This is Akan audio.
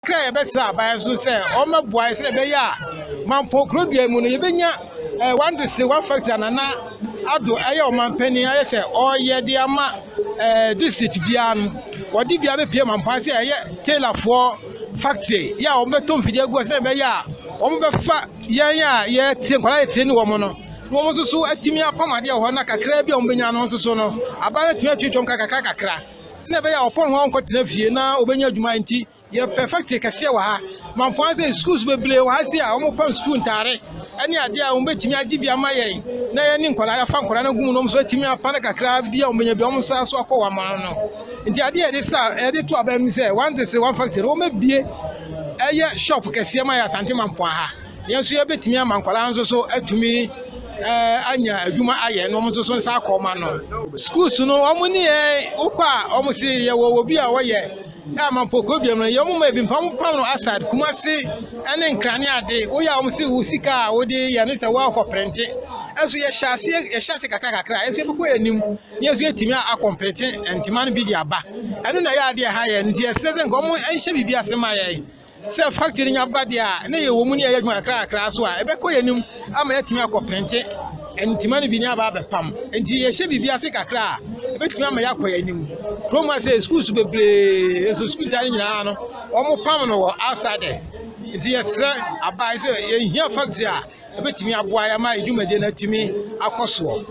kakra yebesa abaye so se o maboa se be ya mampo krodua mu no yebenya one district one factory na ado aye o mampani aye se o ye de ama district bia no wodi bia be pie mampa se aye tailor factory ya o beto mfidi egu se be ya o mo be fa yan ya ye tie nkwala ye tie ni wo mo no wo mo so atimi apamade ho na kakra bia o benya no so no aba na timi atwetwom kakra se be ya opon ho nkotena fie na obenya adwuma nti ye perfect kase wa ha mampoanze schools bebre wa ha se a omo pam school ntare ani ade a omo betimi agibia maye na ye ni nkola ya fa nkola na gumu no so atimi apana kakra bia omenya bia omo sa so akọ wa man no nti ade ye de sa e de to aba mi se one factory o mabie eye shop kase ma ya sante mampoa ha ye so ye betimi amankola nso so atumi anya adwuma aye no omo so nsa akọ ma no schools no omo ni ukwa omo si ye wo bi a wo ye mampo kodua no ye omo ma bi pam no aside kumasi ene nkrane ade wo ya omo si wo sika wo de ye ne se wo akọprente eso ye hyase kakra eso ye beko enim ye eso ye timi akomplete entima no bi di aba eno na ya ade ha ye nti eseze ngo omo enhye bibia asema ye se factory nya bade a na ye wo mu ne ye adwuma kakra so a ebeko yenim ama ye timi akọprente entima no bi ni aba bepam enti ye hye bibia se kakra ebetumi ama ya koya nim Roma say schools bebre so school tani nyina no omo pam no outsiders nti yes abai say ye hia factory a ebetumi aboa ya ma edwumaje na timi akoso